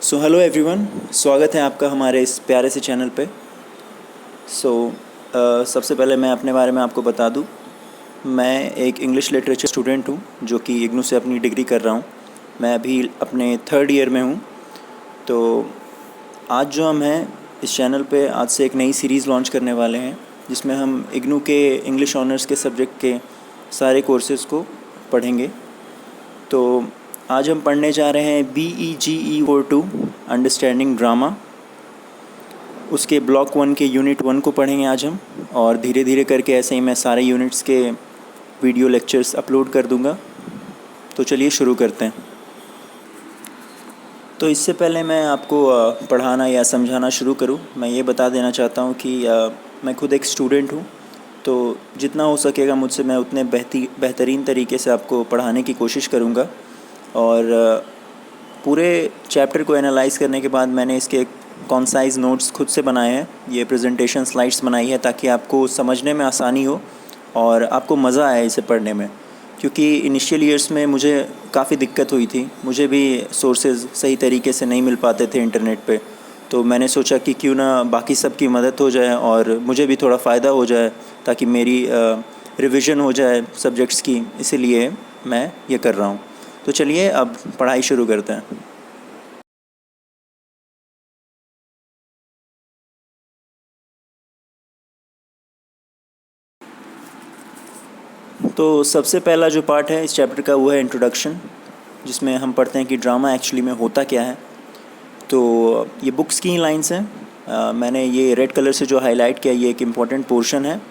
So hello everyone, स्वागत है आपका हमारे इस प्यारे से चैनल पे। सबसे पहले मैं अपने बारे में आपको बता दूं। मैं एक इंग्लिश लिटरेचर स्टूडेंट हूं जो कि इग्नू से अपनी डिग्री कर रहा हूं। मैं अभी अपने थर्ड ईयर में हूं। तो आज जो हम हैं इस चैनल पे आज से एक नई सीरीज़ लॉन्च करने वाले हैं जिसमें हम इग्नू के इंग्लिश ऑनर्स के सब्जेक्ट के सारे कोर्सेज़ को पढ़ेंगे। तो आज हम पढ़ने जा रहे हैं BEGE42 अंडरस्टैंडिंग ड्रामा। उसके ब्लॉक 1 के यूनिट 1 को पढ़ेंगे आज हम, और धीरे धीरे करके ऐसे ही मैं सारे यूनिट्स के वीडियो लेक्चर्स अपलोड कर दूंगा। तो चलिए शुरू करते हैं। तो इससे पहले मैं आपको पढ़ाना या समझाना शुरू करूं, मैं ये बता देना चाहता हूं कि मैं खुद एक स्टूडेंट हूं। तो जितना हो सकेगा मुझसे मैं उतने बेहतरीन तरीके से आपको पढ़ाने की कोशिश करूंगा। और पूरे चैप्टर को एनालाइज़ करने के बाद मैंने इसके कॉन्साइज़ नोट्स खुद से बनाए हैं। ये प्रेजेंटेशन स्लाइड्स बनाई है ताकि आपको समझने में आसानी हो और आपको मज़ा आए इसे पढ़ने में, क्योंकि इनिशियल ईयर्स में मुझे काफ़ी दिक्कत हुई थी। मुझे भी सोर्सेज सही तरीके से नहीं मिल पाते थे इंटरनेट पे। तो मैंने सोचा कि क्यों ना बाकी सब की मदद हो जाए और मुझे भी थोड़ा फ़ायदा हो जाए, ताकि मेरी रिवीजन हो जाए सब्जेक्ट्स की। इसीलिए मैं ये कर रहा हूँ। तो चलिए अब पढ़ाई शुरू करते हैं। तो सबसे पहला जो पार्ट है इस चैप्टर का वो है इंट्रोडक्शन, जिसमें हम पढ़ते हैं कि ड्रामा एक्चुअली में होता क्या है। तो ये बुक्स की ही लाइन्स हैं। मैंने ये रेड कलर से जो हाईलाइट किया ये एक इम्पॉर्टेंट पोर्शन है।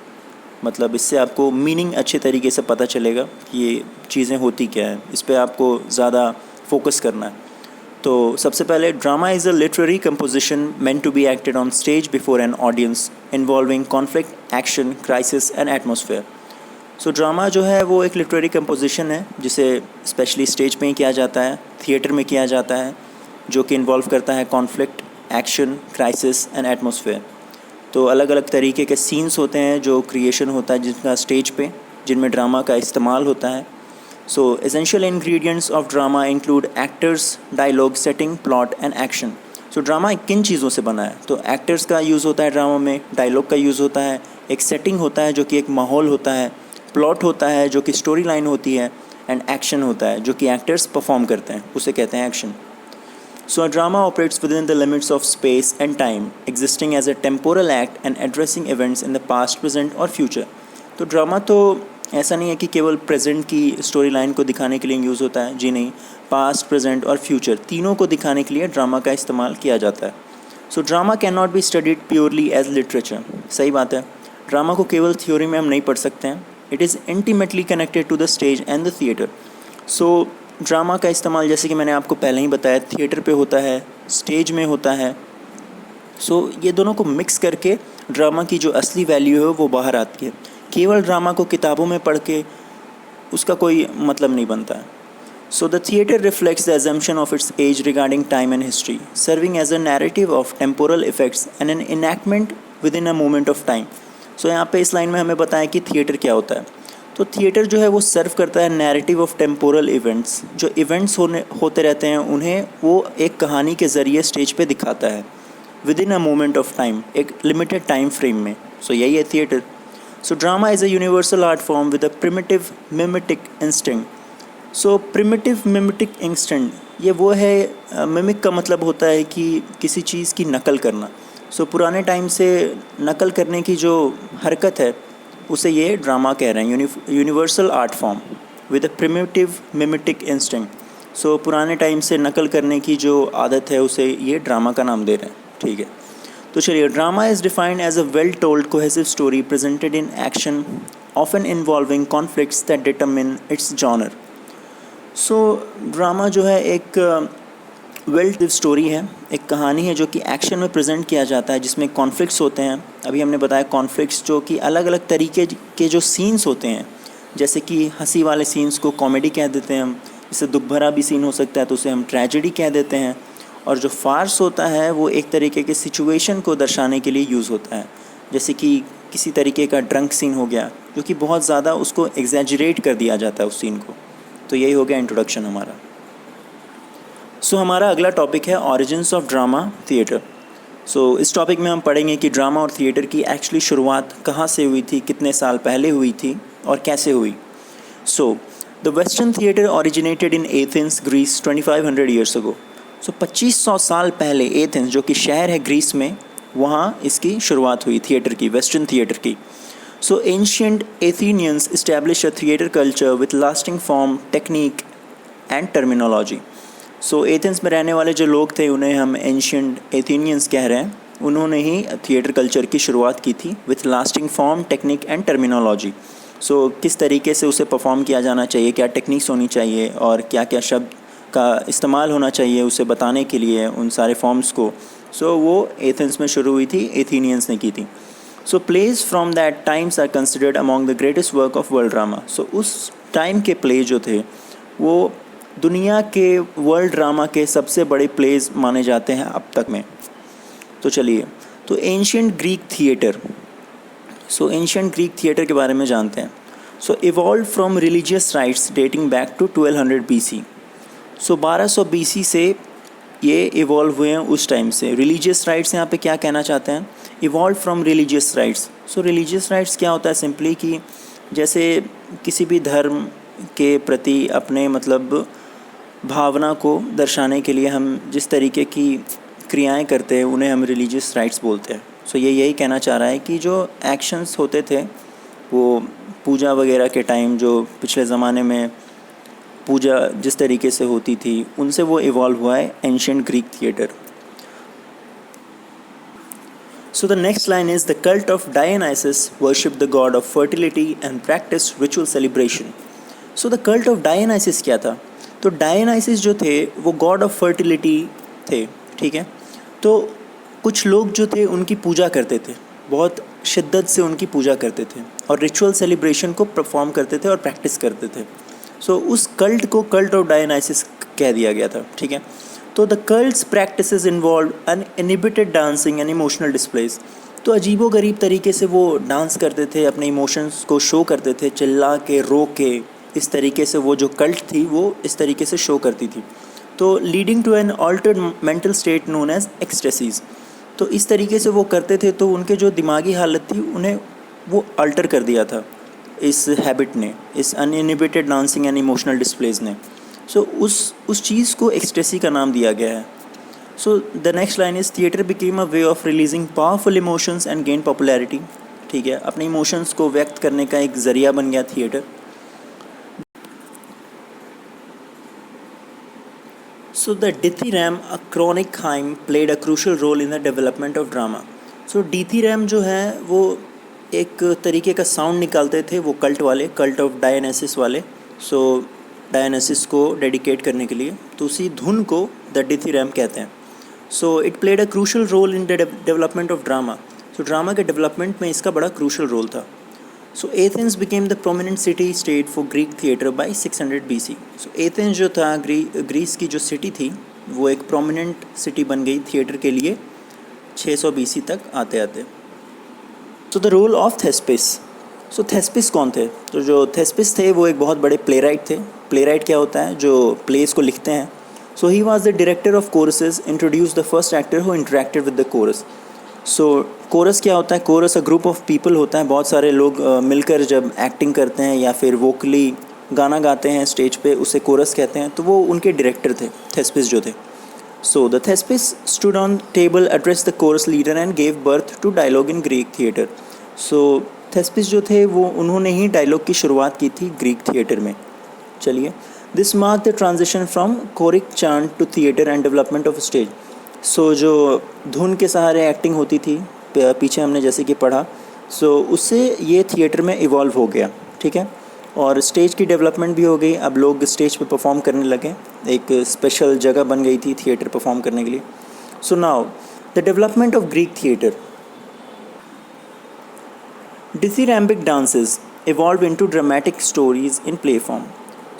मतलब इससे आपको मीनिंग अच्छे तरीके से पता चलेगा कि ये चीज़ें होती क्या है। इस पर आपको ज़्यादा फोकस करना है। तो सबसे पहले, drama is a literary composition meant to be acted on stage before an audience involving conflict, action, crisis and atmosphere. So drama जो है वो एक लिटरेरी कंपोजिशन है जिसे स्पेशली स्टेज पे ही किया जाता है, थिएटर में किया जाता है, जो कि इन्वॉल्व करता है conflict, action, crisis and atmosphere. तो अलग अलग तरीके के सीन्स होते हैं जो क्रिएशन होता है जिनका स्टेज पे, जिनमें ड्रामा का इस्तेमाल होता है। So essential ingredients of drama include actors, dialogue, setting, plot and action. So drama किन चीज़ों से बना है? तो एक्टर्स का यूज़ होता है ड्रामा में, डायलॉग का यूज़ होता है, एक सेटिंग होता है जो कि एक माहौल होता है, प्लॉट होता है जो कि स्टोरी लाइन होती है, एंड एक्शन होता है जो कि एक्टर्स परफॉर्म करते हैं, उसे कहते हैं action. So a drama operates within the limits of space and time, existing as a temporal act and addressing events in the past, present और future। तो ड्रामा तो ऐसा नहीं है कि केवल प्रेजेंट की स्टोरी लाइन को दिखाने के लिए यूज़ होता है। जी नहीं, पास्ट, प्रेजेंट और फ्यूचर तीनों को दिखाने के लिए ड्रामा का इस्तेमाल किया जाता है। So drama can not be studied purely as literature. सही बात है, ड्रामा को केवल थ्योरी में हम नहीं पढ़ सकते हैं। It is intimately connected to the stage and the theatre. So drama का इस्तेमाल, जैसे कि मैंने आपको पहले ही बताया, थिएटर पे होता है, स्टेज में होता है। सो ये दोनों को मिक्स करके ड्रामा की जो असली वैल्यू है वो बाहर आती है। केवल ड्रामा को किताबों में पढ़ के उसका कोई मतलब नहीं बनता है। So the theatre reflects the assumption of its age regarding time and history, serving as a narrative of temporal effects and an enactment within a moment of time. So यहाँ पे इस लाइन में हमें बताया कि theatre क्या होता है। तो थिएटर जो है वो सर्व करता है नैरेटिव ऑफ टेम्पोरल इवेंट्स। जो इवेंट्स होते रहते हैं उन्हें वो एक कहानी के ज़रिए स्टेज पे दिखाता है within a moment of time, एक लिमिटेड टाइम फ्रेम में। सो यही है theatre. So drama is a universal art form with a primitive mimetic instinct. So primitive mimetic instinct ये वो है, मिमिक का मतलब होता है कि किसी चीज़ की नकल करना। सो पुराने टाइम से नकल करने की जो हरकत है उसे ये ड्रामा कह रहे हैं, universal art form with a primitive mimetic instinct. So पुराने टाइम से नकल करने की जो आदत है उसे ये ड्रामा का नाम दे रहे हैं। ठीक है, तो चलिए, drama is defined as a well told cohesive story presented in action, often involving conflicts that determine its genre. So drama जो है एक वेल स्टोरी है, एक कहानी है जो कि एक्शन में प्रेजेंट किया जाता है, जिसमें कॉन्फ्लिक्ट्स होते हैं। अभी हमने बताया कॉन्फ्लिक्ट्स जो कि अलग अलग तरीके के जो सीन्स होते हैं, जैसे कि हंसी वाले सीन्स को कॉमेडी कह देते हैं हम, जैसे दुख भरा भी सीन हो सकता है तो उसे हम ट्रेजेडी कह देते हैं। और जो फार्स होता है वो एक तरीके के सिचुएशन को दर्शाने के लिए यूज़ होता है, जैसे कि किसी तरीके का ड्रंक सीन हो गया जो कि बहुत ज़्यादा उसको एग्जैजरेट कर दिया जाता है उस सीन को। तो यही हो गया इंट्रोडक्शन हमारा। सो हमारा अगला टॉपिक है ऑरिजिन्स ऑफ ड्रामा थिएटर। सो इस टॉपिक में हम पढ़ेंगे कि ड्रामा और थिएटर की एक्चुअली शुरुआत कहाँ से हुई थी, कितने साल पहले हुई थी और कैसे हुई। So the western theatre originated in Athens Greece 2500 years ago. So 2500 साल पहले एथेंस जो कि शहर है ग्रीस में, वहाँ इसकी शुरुआत हुई थिएटर की, वेस्टर्न थिएटर की। So ancient Athenians establish a theatre culture with lasting form, technique and terminology. So Athens में रहने वाले जो लोग थे उन्हें हम एंशियंट एथेनियंस कह रहे हैं। उन्होंने ही थिएटर कल्चर की शुरुआत की थी with lasting form, technique and terminology. So किस तरीके से उसे परफॉर्म किया जाना चाहिए, क्या टेक्निक्स होनी चाहिए और क्या क्या शब्द का इस्तेमाल होना चाहिए उसे बताने के लिए उन सारे फॉर्म्स को। सो वो एथेंस में शुरू हुई थी, एथेनियंस ने की थी। So plays from that times are considered among the greatest work of world drama. So उस टाइम के प्ले जो थे वो दुनिया के वर्ल्ड ड्रामा के सबसे बड़े प्लेज माने जाते हैं अब तक में। तो चलिए, तो ancient Greek theatre. So ancient Greek theatre के बारे में जानते हैं। So evolve from religious rites dating back to 1200 BC। So 1200 BC से ये इवॉल्व हुए हैं उस टाइम से। रिलीजियस राइट्स यहाँ पे क्या कहना चाहते हैं, evolve from religious rights. So religious rights क्या होता है, सिंपली कि जैसे किसी भी धर्म के प्रति अपने मतलब भावना को दर्शाने के लिए हम जिस तरीके की क्रियाएं करते हैं उन्हें हम रिलीजियस राइट्स बोलते हैं। सो ये यही कहना चाह रहा है कि जो एक्शंस होते थे वो पूजा वगैरह के टाइम, जो पिछले ज़माने में पूजा जिस तरीके से होती थी, उनसे वो इवॉल्व हुआ है ancient Greek theatre. So the next line is the cult of Dionysus worship the god of fertility and practice ritual celebration. So the cult of Dionysus क्या था, तो डायनाइसिस जो थे वो गॉड ऑफ फर्टिलिटी थे, ठीक है। तो कुछ लोग जो थे उनकी पूजा करते थे, बहुत शिद्दत से उनकी पूजा करते थे और रिचुअल सेलिब्रेशन को परफॉर्म करते थे और प्रैक्टिस करते थे। सो उस कल्ट को कल्ट ऑफ डायनाइसिस कह दिया गया था, ठीक है। तो the cults practices involve uninhibited dancing and emotional displace. तो अजीबोगरीब तरीके से वो डांस करते थे, अपने इमोशंस को शो करते थे, चिल्ला के, रो के, इस तरीके से वो जो कल्ट थी वो इस तरीके से शो करती थी। तो leading to an altered mental state known as ecstasies. तो इस तरीके से वो करते थे तो उनके जो दिमागी हालत थी उन्हें वो अल्टर कर दिया था इस हैबिट ने, इस uninhibited dancing and emotional displays ने। सो उस चीज़ को एक्सटेसी का नाम दिया गया है। So the next line is theatre became a way of releasing powerful emotions and gain popularity. ठीक है, अपने इमोशंस को व्यक्त करने का एक ज़रिया बन गया theatre. So the Dithyram Chronicheim played a crucial role in the development of drama. So Dithyram जो है वो एक तरीके का साउंड निकालते थे वो कल्ट वाले, कल्ट ऑफ डायनासिस वाले। सो डायनासिस को डेडिकेट करने के लिए, तो उसी धुन को द डिथीरैम कहते हैं। So it played a crucial role in the development of drama. So drama के डेवलपमेंट में इसका बड़ा क्रूशल रोल था। So Athens became the prominent city state for Greek theatre by 600 BC। So Athens जो था Greece की जो city थी वो एक प्रोमिनेंट सिटी बन गई थिएटर के लिए 600 BC तक आते आते। So the role of Thespis. So Thespis कौन थे, तो जो थेस्पिस थे वो एक बहुत बड़े प्लेराइट थे। प्लेराइट क्या होता है, जो प्लेस को लिखते हैं। So he was the director of choruses, introduce the first actor who interacted with the chorus. So chorus क्या होता है, chorus a group of people होता है, बहुत सारे लोग मिलकर जब एक्टिंग करते हैं या फिर वोकली गाना गाते हैं स्टेज पे, उसे कोरस कहते हैं। तो वो उनके डायरेक्टर थे थेस्पिस जो थे। So the Thespis stood on table, address the chorus leader and gave birth to dialogue in Greek theatre. So Thespis जो थे वो उन्होंने ही डायलॉग की शुरुआत की थी ग्रीक थिएटर में। चलिए, this mark the transition from choric chant to theatre and development of stage. So जो धुन के सहारे एक्टिंग होती थी पीछे हमने जैसे कि पढ़ा, सो उससे ये थिएटर में इवॉल्व हो गया, ठीक है। और स्टेज की डेवलपमेंट भी हो गई, अब लोग स्टेज पे परफॉर्म करने लगे, एक स्पेशल जगह बन गई थी थिएटर परफॉर्म करने के लिए। So now the development of Greek theatre. Dithyrambic dances evolve into dramatic stories in play form.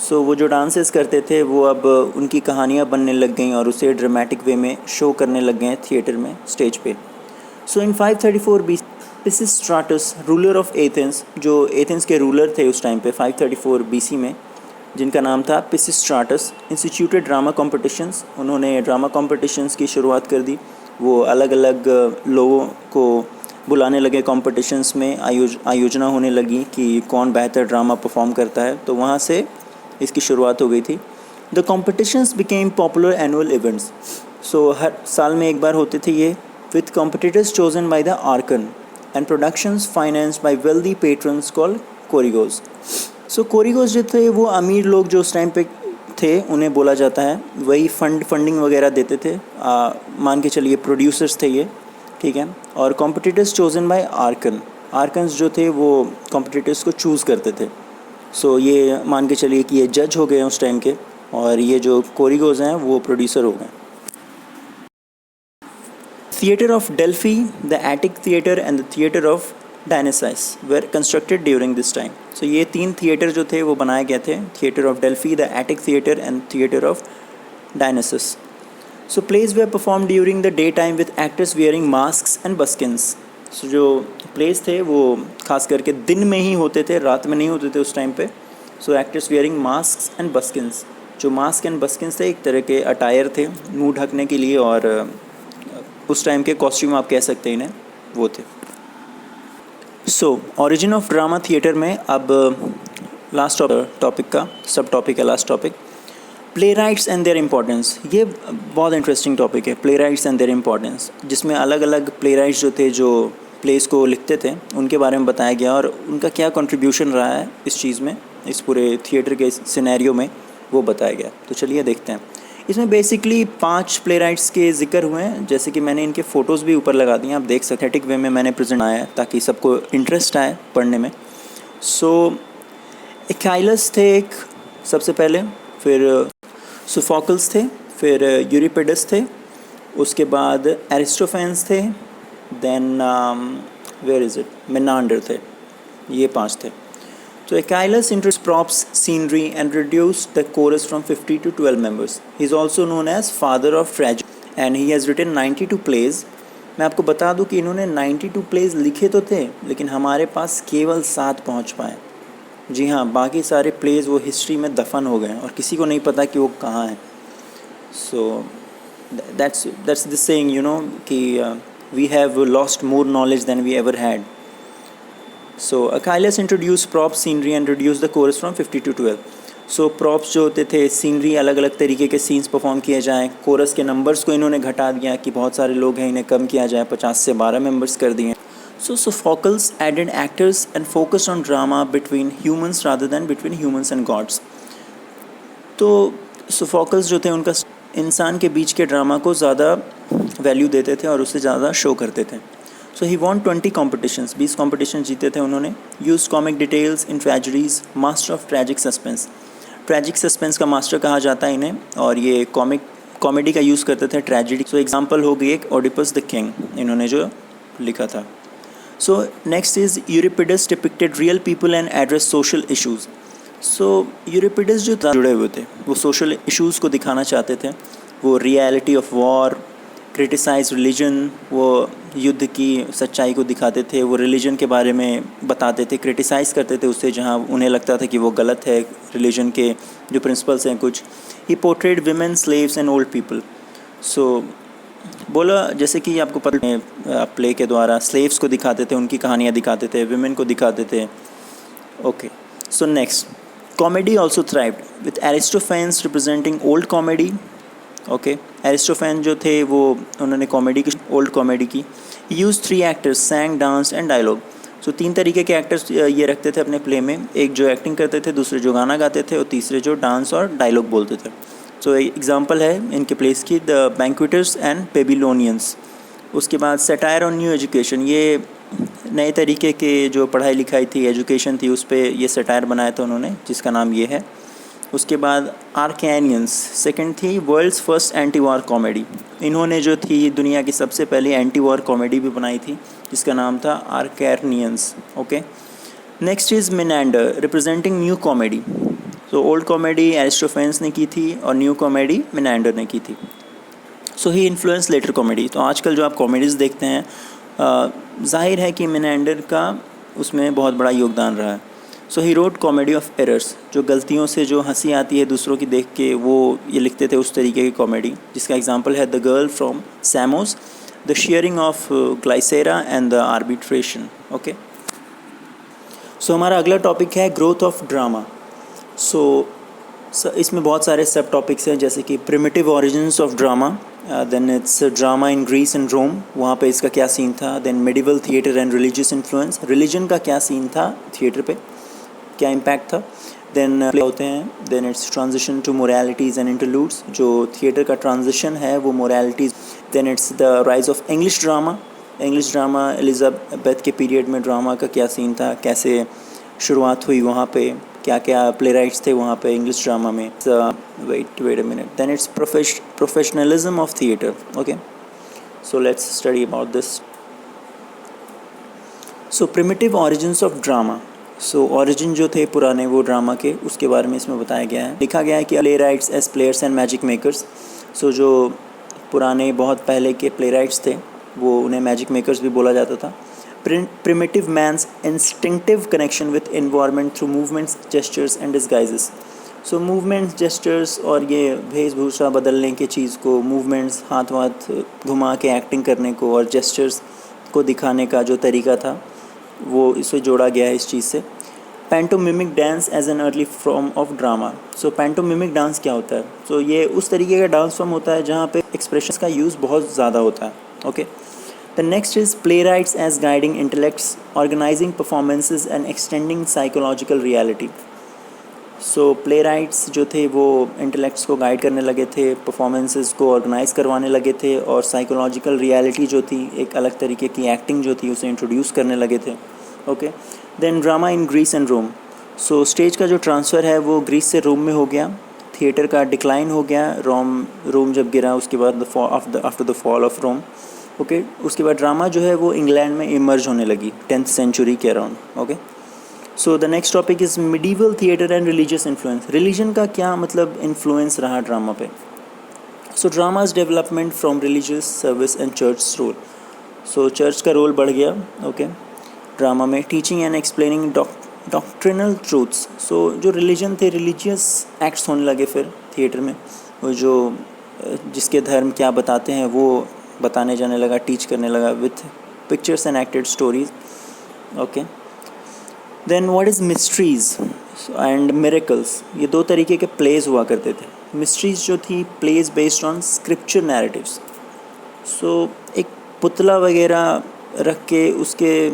So वो जो डांसेस करते थे वो अब उनकी कहानियाँ बनने लग गई और उसे ड्रामेटिक वे में शो करने लग गए थिएटर में, स्टेज पे। सो इन 534 BC पिसिस्ट्राटस, रूलर ऑफ एथेंस, जो एथेंस के रूलर थे उस टाइम पे 534 BC में, जिनका नाम था पिसिस्ट्राटस, इंस्टीट्यूटेड ड्रामा कॉम्पिटिशन्स। उन्होंने ड्रामा कॉम्पिटिशन्स की शुरुआत कर दी। वो अलग अलग लोगों को बुलाने लगे कॉम्पिटिशन्स में, आयोजना होने लगी कि कौन बेहतर ड्रामा परफॉर्म करता है, तो वहाँ से इसकी शुरुआत हो गई थी। The competitions became popular annual events. So हर साल में एक बार होते थे ये, with competitors chosen by the archon and productions financed by wealthy patrons called choregos. So choregos जो थे वो अमीर लोग जो उस टाइम पे थे उन्हें बोला जाता है, वही फंडिंग वगैरह देते थे। मान के चलिए प्रोड्यूसर्स थे ये, ठीक है। और कॉम्पिटिटर्स चोजन बाय आर्कन्स जो थे वो कॉम्पिटिटर्स को चूज़ करते थे। सो ये मान के चलिए कि ये जज हो गए उस टाइम के, और ये जो कोरिगोज हैं वो प्रोड्यूसर हो गए। Theatre of Delphi, the Attic theatre and the theatre of Dionysus were constructed during this time. So ये 3 थिएटर जो थे वो बनाए गए थे, theatre of Delphi, the Attic theatre and theatre of Dionysus. So plays were perform during the day time with actors wearing masks and buskins. So जो plays थे वो खास करके दिन में ही होते थे, रात में नहीं होते थे उस टाइम पे। सो एक्टर्स वेयरिंग मास्क्स एंड बस्किन्स, जो मास्क एंड बस्किन्स थे एक तरह के अटायर थे मुंह ढकने के लिए, और उस टाइम के कॉस्ट्यूम आप कह सकते हैं इन्हें, वो थे। So origin of drama theatre में अब लास्ट टॉपिक का सब टॉपिक है, last topic play rights and there importance. ये बहुत इंटरेस्टिंग टॉपिक है, play rights and there importance, जिसमें अलग अलग प्ले राइट्स जो थे जो प्लेस को लिखते थे उनके बारे में बताया गया और उनका क्या कंट्रीब्यूशन रहा है इस चीज़ में, इस पूरे थिएटर के सिनेरियो में, वो बताया गया। तो चलिए देखते हैं। इसमें बेसिकली 5 प्ले राइट्स के जिक्र हुए हैं, जैसे कि मैंने इनके फ़ोटोज़ भी ऊपर लगा दिए, आप देख सकते हैं। थेटिक वे में मैंने प्रेजेंट आया है ताकि सबको इंटरेस्ट आए पढ़ने में। सो एकाइलस थे एक सबसे पहले, फिर सोफोकल्स थे, फिर यूरिपिडस थे, उसके बाद एरिस्टोफेंस थे, then where is it, Menander थे। ये 5 थे। So Aeschylus introduced props, scenery and reduced the chorus from 50 to 12 members. He is also known as father of tragedy and he has written 92 plays. मैं आपको बता दूं कि इन्होंने 92 plays लिखे तो थे, लेकिन हमारे पास केवल 7 पहुंच पाए। जी हाँ, बाकी सारे plays वो हिस्ट्री में दफन हो गए और किसी को नहीं पता कि वो कहाँ हैं। So that's the saying, you know, कि we have lost more knowledge than we ever had. So Aeschylus introduced props, scenery and reduced the chorus from 50 to 12. So props जो होते थे, सीनरी, अलग अलग तरीके के सीन्स परफॉर्म किए जाएँ, कोरस के नंबर्स को इन्होंने घटा दिया कि बहुत सारे लोग हैं, इन्हें कम किया जाए, 50 से 12 मेंबर्स कर दिए। So Sophocles added actors and focused on drama between humans rather than between humans and gods. तो Sophocles जो थे उनका इंसान के बीच के ड्रामा को ज़्यादा वैल्यू देते थे और उससे ज़्यादा शो करते थे। So he won 20 competitions, 20 competition जीते थे उन्होंने। Used comic details in tragedies, master of tragic suspense. Tragic suspense का मास्टर कहा जाता है इन्हें, और ये कॉमेडी का यूज़ करते थे ट्रेजिडी। सो एग्जांपल हो गई एक ओडिपस द किंग, इन्होंने जो लिखा था। So next is Euripides depicted real people and address social issues. So Euripides जो जुड़े हुए थे वो सोशल इशूज़ को दिखाना चाहते थे। वो reality of war, criticise religion, वो युद्ध की सच्चाई को दिखाते थे, वो रिलीजन के बारे में बताते थे, क्रिटिसाइज़ करते थे उससे जहाँ उन्हें लगता था कि वो गलत है, रिलीजन के जो प्रिंसिपल्स हैं कुछ। He portrayed women, slaves and old people. So बोला जैसे कि आपको पता है, प्ले के द्वारा स्लेव्स को दिखाते थे, उनकी कहानियाँ दिखाते थे, विमेन को दिखाते थे। Okay, so next, comedy also thrived with Aristophanes representing old comedy. Okay, Aristophanes जो थे वो उन्होंने कॉमेडी की, ओल्ड कॉमेडी की। Use 3 actors, sang, dance and dialogue. So 3 तरीके के एक्टर्स ये रखते थे अपने प्ले में, एक जो एक्टिंग करते थे, दूसरे जो गाना गाते थे, और तीसरे जो डांस और डायलॉग बोलते थे। सो एग्जांपल है इनके प्लेस की, द बैंक्वेटर्स एंड बेबीलोनियंस। उसके बाद सटायर ऑन न्यू एजुकेशन, ये नए तरीके के जो पढ़ाई लिखाई थी, एजुकेशन थी, उस पर ये सटायर बनाया था उन्होंने, जिसका नाम ये है। उसके बाद आर्कैनियंस, सेकंड थी world's first anti war comedy. इन्होंने जो थी दुनिया की सबसे पहली एंटी वॉर कॉमेडी भी बनाई थी, जिसका नाम था Acharnians. Okay, next is Menander representing new comedy. तो ओल्ड कॉमेडी एरिस्टोफेन्स ने की थी और न्यू कॉमेडी मेनांडर ने की थी। सो ही इन्फ्लुएंस लेटर कॉमेडी। तो आजकल जो आप कॉमेडीज़ देखते हैं, जाहिर है कि मेनांडर का उसमें बहुत बड़ा योगदान रहा है। So he wrote comedy of errors, जो गलतियों से जो हंसी आती है दूसरों की देख के, वो ये लिखते थे उस तरीके की कॉमेडी, जिसका एग्जांपल है the girl from Samos, the shearing of Glycera and the arbitration. Okay, so हमारा अगला टॉपिक है ग्रोथ ऑफ ड्रामा। सो इसमें बहुत सारे सब टॉपिक्स हैं, जैसे कि primitive origins of drama, then its drama in Greece and Rome, वहाँ पे इसका क्या सीन था, then medieval theatre and religious influence, religion का क्या सीन था थिएटर पे, क्या इम्पैक्ट था, देन प्ले होते हैं, then its transition to moralities and interludes, जो थिएटर का ट्रांजिशन है वो moralities, then its the rise of English drama, Elizabeth के पीरियड में ड्रामा का क्या सीन था, कैसे शुरुआत हुई वहाँ पे, क्या क्या प्ले राइट्स थे वहाँ पे इंग्लिश ड्रामा में, wait a minute, then its professionalism of theatre. Okay, so let's study about this. So primitive origins of drama, so origin जो थे पुराने वो ड्रामा के, उसके बारे में इसमें बताया गया है। लिखा गया है कि playwrights as players and magic makers, so जो पुराने बहुत पहले के प्ले राइट्स थे वो उन्हें मैजिक मेकर्स भी बोला जाता था। Primitive man's instinctive connection with environment through movements, gestures and disguises, so movements, gestures और ये वेशभूषा बदलने की चीज़ को, मूवमेंट्स हाथ वाथ घुमा के एक्टिंग करने को और जेस्चर्स को दिखाने का जो तरीका था वो इसे जोड़ा गया है इस चीज़ से। Pantomimic dance as an early form of drama, so pantomimic dance क्या होता है, सो ये उस तरीके का डांस फॉर्म होता है जहाँ पे एक्सप्रेशंस का यूज़ बहुत ज़्यादा होता है। Okay, the next is playwrights as guiding intellects, organising performances and extending psychological reality, so playwrights जो थे वो इंटेलेक्ट्स को गाइड करने लगे थे, परफॉर्मेंसेस को ऑर्गेनाइज करवाने लगे थे, और साइकोलॉजिकल रियलिटी जो थी, एक अलग तरीके की एक्टिंग जो थी उसे इंट्रोड्यूस करने लगे थे। Okay, then drama in Greece and Rome, so stage का जो ट्रांसफ़र है वो ग्रीस से रोम में हो गया, थिएटर का डिक्लाइन हो गया, रोम जब गिरा उसके बाद after the fall of Rome. Okay, उसके बाद ड्रामा जो है वो इंग्लैंड में इमर्ज होने लगी 10th सेंचुरी के अराउंड। Okay, so the next topic is medieval theatre and religious influence, religion का क्या मतलब इन्फ्लुएंस रहा ड्रामा पे। So dramas development from religious service and church role, so church का रोल बढ़ गया। ओके, ड्रामा में teaching and explaining doctrinal truths, so जो रिलीजन थे, रिलीजियस एक्ट्स होने लगे फिर थिएटर में, वो जो जिसके धर्म क्या बताते हैं वो बताने जाने लगा, टीच करने लगा with pictures and acted stories. Okay, then what is mysteries and miracles, ये दो तरीके के प्लेज हुआ करते थे। मिस्ट्रीज़ जो थी, plays based on scripture narratives, so एक पुतला वगैरह रख के उसके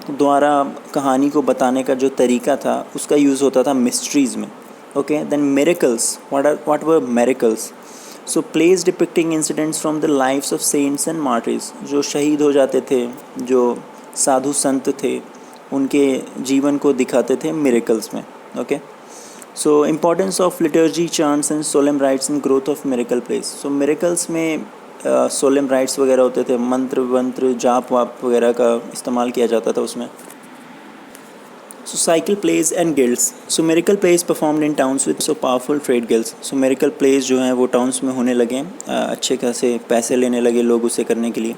द्वारा कहानी को बताने का जो तरीका था उसका यूज़ होता था मिस्ट्रीज़ में। Okay, then miracles, what were miracles, so plays depicting incidents from the lifes of saints and martyrs, जो शहीद हो जाते थे, जो साधु संत थे, उनके जीवन को दिखाते थे मिरेकल्स में। Okay, so importance of liturgy, chants and solemn rights in growth of miracle place, so miracles में सोलेम राइट्स वगैरह होते थे, मंत्र वंत्र जाप वाप वगैरह का इस्तेमाल किया जाता था उसमें। So cycle plays and guilds, so miracle plays performed in towns with so powerful trade guilds, so miracle plays जो हैं वो टाउन्स में होने लगे, अच्छे खासे पैसे लेने लगे लोग उसे करने के लिए।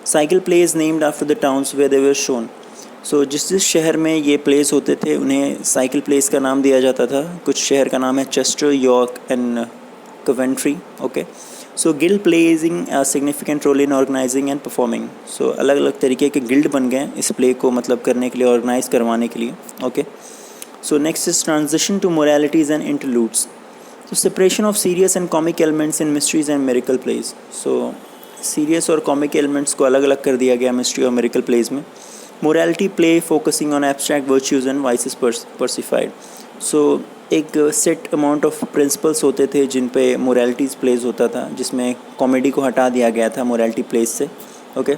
Cycle plays named after the towns where they were shown, so जिस शहर में ये प्लेस होते थे उन्हें साइकिल प्लेस का नाम दिया जाता था। कुछ शहर का नाम है Chester, York and Coventry. Okay, so guild playing a significant role in organizing and performing, so अलग अलग तरीके के गिल्ड बन गए इस प्ले को मतलब करने के लिए, ऑर्गेनाइज करवाने के लिए। Okay, so next is transition to moralities and interludes, so separation of serious and comic elements in mysteries and miracle plays, so serious और कॉमिक एलिमेंट्स को अलग अलग कर दिया गया मिस्ट्री और मिरेकल प्लेज में। Morality play focusing on abstract virtues and vices personified, so एक सेट अमाउंट ऑफ प्रिंसिपल्स होते थे जिन पे मोरालिटीज़ प्लेज होता था, जिसमें कॉमेडी को हटा दिया गया था मोरालिटी प्लेज से। Okay,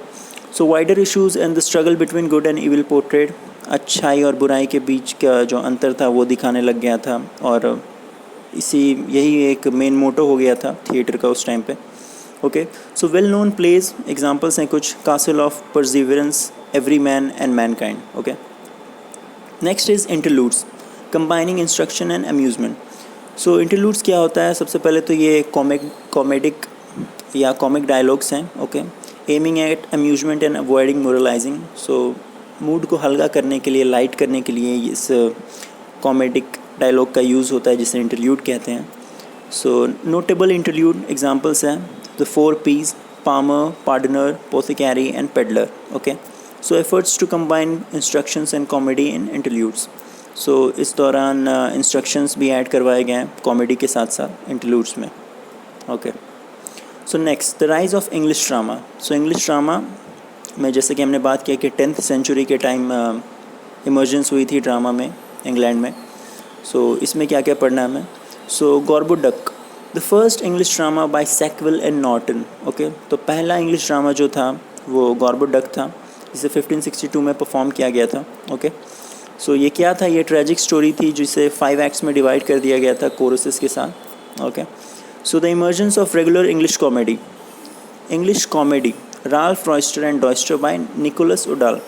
so wider issues and the struggle between good and evil portrayed, अच्छाई और बुराई के बीच का जो अंतर था वो दिखाने लग गया था, और यही एक मेन मोटो हो गया था थिएटर का उस टाइम पे। Okay, so well known plays examples हैं कुछ, castle of perseverance, every man and mankind. Okay, next is interludes, combining instruction and amusement, so interludes क्या होता है, सबसे पहले तो ये कॉमेडिक या कॉमिक डायलॉग्स हैं। Okay, aiming at amusement and avoiding moralizing, so mood को हल्का करने के लिए, लाइट करने के लिए इस कॉमेडिक डायलॉग का यूज़ होता है जिसे इंटरल्यूड कहते हैं। सो नोटेबल इंटरल्यूड एग्जांपल्स हैं the 4 P's, Palmer, Pardoner, Pothecary and Pedlar. Okay, so efforts to combine instructions and comedy in interludes. So इस दौरान इंस्ट्रक्शंस भी ऐड करवाए गए हैं कॉमेडी के साथ साथ इंटरल्यूड्स में। Okay, so next the rise of English drama. So English drama में जैसे कि हमने बात किया कि 10th सेंचुरी के टाइम इमर्जेंस हुई थी ड्रामा में इंग्लैंड में। सो इसमें क्या क्या पढ़ना है हमें। So Gorboduc the first English drama by Sackville and Norton. Okay, तो पहला इंग्लिश ड्रामा जो था वो गॉर्बोडक था, जिसे 1562 में परफॉर्म किया गया था। ओके, सो ये क्या था, ये ट्रेजिक स्टोरी थी जिसे 5 एक्ट्स में डिवाइड कर दिया गया था कोरसेस के साथ। Okay, so the emergence of regular English comedy Ralph Roister and Doister by Nicholas Udall.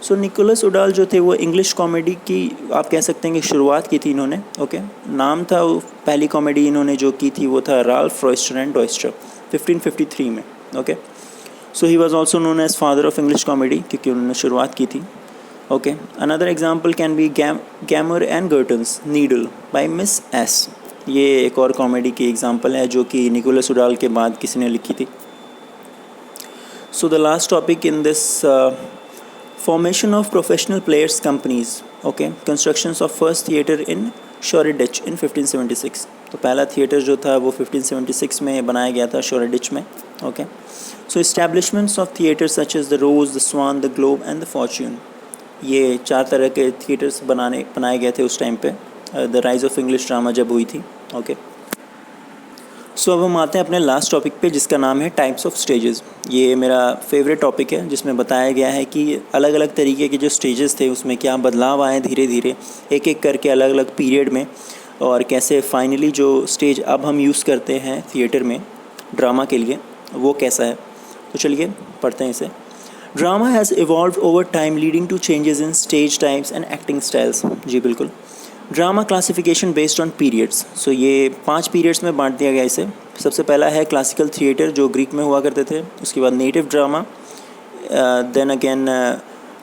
So Nicholas Udall जो थे वो इंग्लिश कॉमेडी की आप कह सकते हैं कि शुरुआत की थी इन्होंने। ओके, नाम था वो पहली कॉमेडी इन्होंने जो की थी वो था राल्फ रॉयस्टर एंड डॉयस्टर 1553 में। Okay, so he was also known as father of English comedy क्योंकि उन्होंने शुरुआत की थी। Okay, another example can be Gammer and Gurton's Needle by miss S. ये एक और कॉमेडी की एग्जांपल है जो कि निकोलस उडाल के बाद किसी ने लिखी थी। So the last topic in this formation of professional players companies. Okay, constructions of first theatre in Shoreditch in 1576. तो पहला थिएटर जो था वो 1576 में बनाया गया था शोरेडिच में। Okay, so establishments of theatres such as the Rose, the Swan, the Globe and the Fortune. ये 4 तरह के थिएटर्स बनाए गए थे उस टाइम पे the rise of English drama जब हुई थी। ओके, सो अब हम आते हैं अपने लास्ट टॉपिक पे जिसका नाम है टाइप्स ऑफ स्टेजेस। ये मेरा फेवरेट टॉपिक है जिसमें बताया गया है कि अलग अलग तरीके के जो स्टेजेस थे उसमें क्या बदलाव आए धीरे धीरे एक एक करके अलग अलग पीरियड में, और कैसे फाइनली जो स्टेज अब हम यूज़ करते हैं थिएटर में ड्रामा के लिए वो कैसा है। तो चलिए पढ़ते हैं इसे। Drama has evolved over time leading to changes in stage types and acting styles. जी बिल्कुल। Drama classification based on periods. So ये 5 पीरियड्स में बांट दिया गया इसे। सबसे पहला है क्लासिकल थिएटर जो ग्रीक में हुआ करते थे, उसके बाद native drama, then again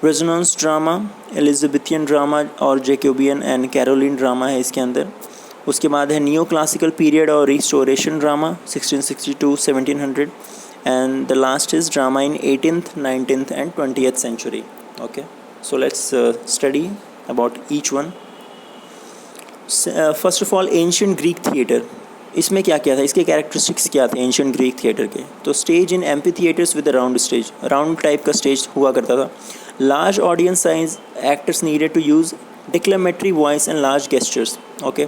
renaissance drama, Elizabethan drama और जैकोबियन एंड कैरोलिन ड्रामा है इसके अंदर। उसके बाद है नियो क्लासिकल पीरियड और restoration drama 1662 1700 and the last is drama in 18th 19th and 20th century. Okay, so let's study about each one. First of all ancient Greek theatre, इसमें क्या क्या था, इसके कैरेक्टरिस्टिक्स क्या थे एंशिएंट ग्रीक थिएटर के। तो stage in amphitheatres with a round stage, round type का स्टेज हुआ करता था। Large audience size, actors needed to use declamatory voice and large gestures. Okay,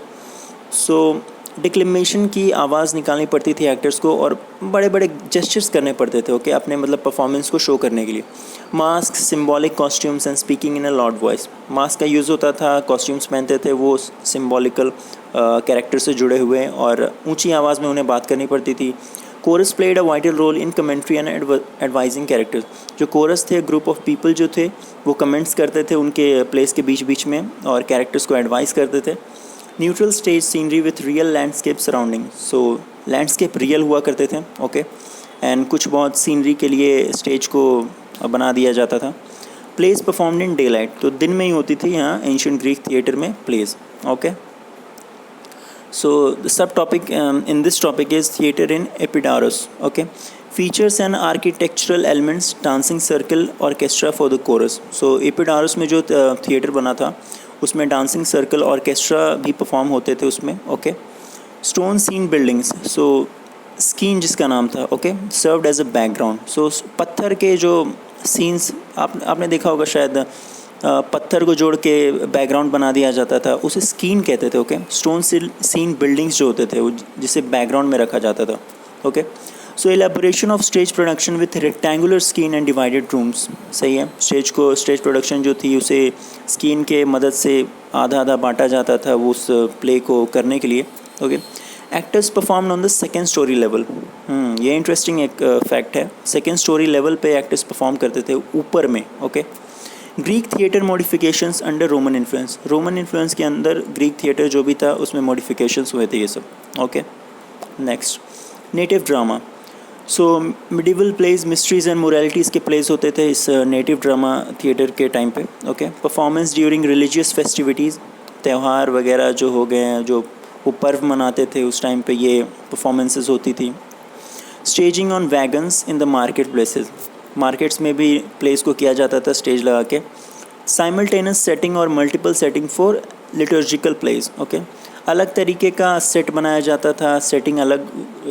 so declamation की आवाज़ निकालनी पड़ती थी एक्टर्स को और बड़े बड़े जेस्चर्स करने पड़ते थे। ओके, अपने मतलब परफॉर्मेंस को शो करने के लिए। Mask, symbolic costumes and speaking in a loud voice. Mask का यूज़ होता था, कॉस्ट्यूम्स पहनते थे वो सिम्बॉलिकल कैरेक्टर से जुड़े हुए और ऊंची आवाज़ में उन्हें बात करनी पड़ती थी। Chorus played a vital role in commentary and advising characters. जो कोरस थे, ग्रुप ऑफ पीपल जो थे वो कमेंट्स करते थे उनके प्लेस के बीच बीच में और कैरेक्टर्स को एडवाइस करते थे। Neutral stage scenery with real landscape surrounding. So landscape real हुआ करते थे। ओके, एंड कुछ बहुत सीनरी के लिए स्टेज को बना दिया जाता था। Plays performed in daylight, तो दिन में ही होती थी यहाँ एंशिएंट ग्रीक थिएटर में plays. Okay, so the subtopic in this topic is theatre in Epidaurus. Okay, features and architectural elements, dancing circle, orchestra for the chorus. So Epidaurus में जो थिएटर बना था उसमें डांसिंग सर्कल, ऑर्केस्ट्रा भी perform होते थे उसमें। Okay, stone scene buildings, so skene जिसका नाम था, okay, served as a background. So पत्थर के जो सीन्स आपने देखा होगा शायद, पत्थर को जोड़ के बैकग्राउंड बना दिया जाता था, उसे स्कीन कहते थे। ओके, स्टोन सीन बिल्डिंग्स जो होते थे वो जिसे बैकग्राउंड में रखा जाता था। Okay, so elaboration of stage production with rectangular skin and divided rooms. सही है, स्टेज प्रोडक्शन जो थी उसे स्कीन के मदद से आधा आधा बांटा जाता था वो उस प्ले को करने के लिए। Okay, actors performed on the second story level. ये इंटरेस्टिंग एक फैक्ट है, सेकेंड स्टोरी लेवल पे एक्टर्स परफॉर्म करते थे ऊपर में। Okay, Greek theatre modifications under Roman influence. Roman influence के अंदर ग्रीक थिएटर जो भी था उसमें मॉडिफिकेशंस हुए थे ये सब। Okay, next native drama. So medieval plays mysteries and moralities के प्लेस होते थे इस नेटिव ड्रामा थिएटर के टाइम पे. Okay, performance during religious festivities, त्यौहार वगैरह जो हो गए हैं, जो वो पर्व मनाते थे उस टाइम पे ये परफॉर्मेंसेस होती थी. Staging on wagons in the market places, markets में भी प्लेस को किया जाता था स्टेज लगा के. साइमल्टेनियस सेटिंग और multiple setting for liturgical place. Okay, अलग तरीके का सेट बनाया जाता था, सेटिंग अलग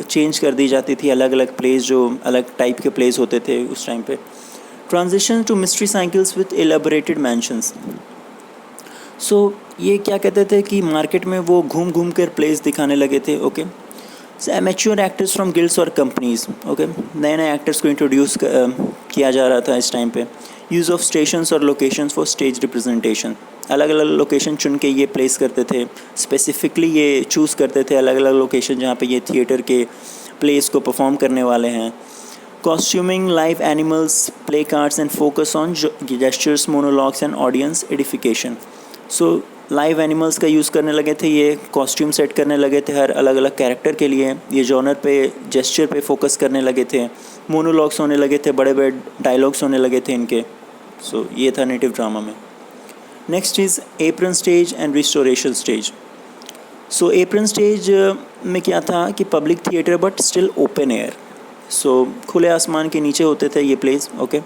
चेंज कर दी जाती थी, अलग अलग प्लेस जो अलग टाइप के प्लेस होते थे उस टाइम पे. Transition to mystery cycles with elaborated mansions. So ये क्या कहते थे कि मार्केट में वो घूम घूम कर प्लेस दिखाने लगे थे. Okay, amateur actors from guilds और कंपनीज. ओके, नए नए एक्टर्स को इंट्रोड्यूस किया जा रहा था इस टाइम पे. यूज़ ऑफ स्टेशंस और लोकेशंस फॉर स्टेज रिप्रेजेंटेशन, अलग अलग लोकेशन चुन के ये प्लेस करते थे, स्पेसिफिकली ये चूज़ करते थे अलग अलग लोकेशन जहाँ पे ये थिएटर के प्लेस को परफॉर्म करने वाले हैं. Costuming live animals, play cards and focus on gestures, monologues and audience edification. So live animals का यूज़ करने लगे थे, ये कॉस्ट्यूम सेट करने लगे थे हर अलग अलग कैरेक्टर के लिए, ये जॉनर पे जेस्चर पे फोकस करने लगे थे, मोनोलॉग्स होने लगे थे, बड़े बड़े डायलॉग्स होने लगे थे इनके. सो ये था नेटिव ड्रामा में. Next is apron stage and restoration stage. So apron stage में क्या था कि public theatre but still open air. So खुले आसमान के नीचे होते थे ये plays. Okay,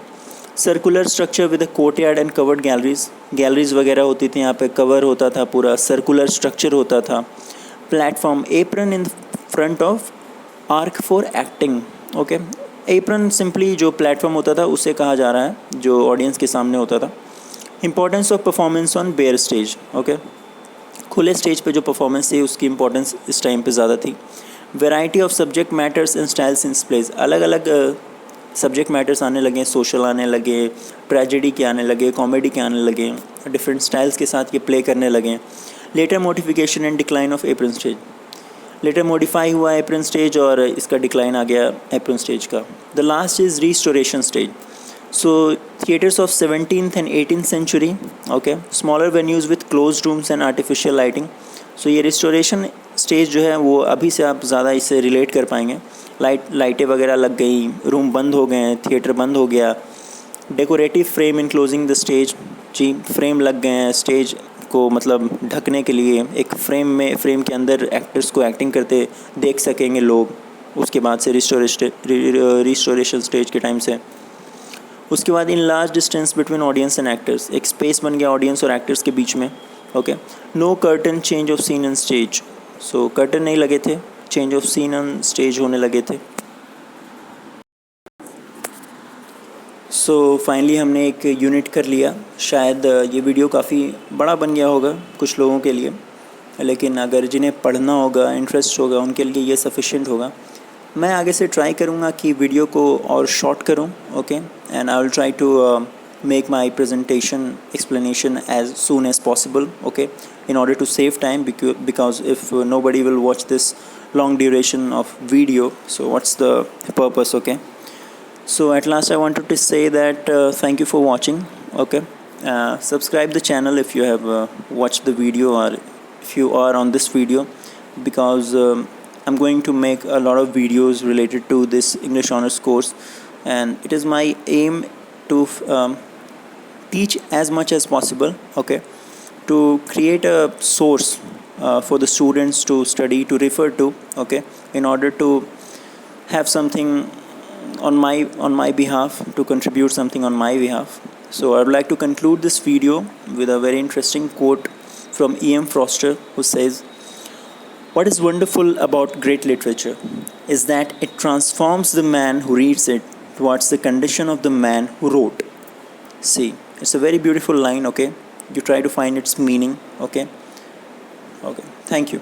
circular structure with a courtyard and covered galleries, galleries वगैरह होती थी यहाँ पे, कवर होता था, पूरा सर्कुलर स्ट्रक्चर होता था. Platform, apron in front of arc for acting. Okay, apron simply जो प्लेटफॉर्म होता था उसे कहा जा रहा है जो ऑडियंस के सामने होता था. Importance of performance on bare stage. Okay, खुले स्टेज पे जो परफॉर्मेंस थी उसकी इंपॉर्टेंस इस टाइम पे ज़्यादा थी. Variety of subject matters and styles in place, अलग अलग सब्जेक्ट मैटर्स आने लगे, सोशल आने लगे, ट्रेजेडी के आने लगे, कॉमेडी के आने लगे, डिफरेंट स्टाइल्स के साथ ये प्ले करने लगे. Later modification and decline of apron stage, later modify हुआ एप्रन स्टेज और इसका डिक्लाइन आ गया एप्रन स्टेज का. The last is restoration stage. So theatres of 17th and 18th century. Okay, smaller venues with closed rooms and artificial lighting. So ये restoration stage जो है वो अभी से आप ज़्यादा इससे रिलेट कर पाएंगे. लाइटें वगैरह लग गई, रूम बंद हो गए, थिएटर बंद हो गया. Decorative frame enclosing the stage, जी फ्रेम लग गए हैं स्टेज को मतलब ढकने के लिए. एक फ्रेम के अंदर एक्टर्स को एक्टिंग करते देख सकेंगे लोग. उसके बाद से रिस्टोरेशन स्टेज के टाइम से. उसके बाद in large distance between audience and actors, एक स्पेस बन गया ऑडियंस और एक्टर्स के बीच में. Okay, no curtain, change of scene and stage. So curtain नहीं लगे थे, change of scene and stage होने लगे थे. सो फाइनली हमने एक यूनिट कर लिया. शायद ये वीडियो काफ़ी बड़ा बन गया होगा कुछ लोगों के लिए, लेकिन अगर जिन्हें पढ़ना होगा, इंटरेस्ट होगा, उनके लिए ये सफिशिएंट होगा. मैं आगे से ट्राई करूँगा कि वीडियो को और शॉर्ट करूँ. Okay, and I will try to make my presentation explanation as soon as possible, okay, in order to save time, because if nobody will watch this long duration of video, so what's the purpose? Okay, so at last I wanted to say that thank you for watching. Okay, subscribe the channel if you have watched the video, or if you are on this video, because I'm going to make a lot of videos related to this English honors course, and it is my aim to teach as much as possible, okay, to create a source for the students to study, to refer to, okay, in order to have something on my behalf, to contribute something on my behalf. So I would like to conclude this video with a very interesting quote from E.M. Forster, who says, "What is wonderful about great literature is that it transforms the man who reads it towards the condition of the man who wrote." See, it's a very beautiful line. Okay, you try to find its meaning. Okay, thank you.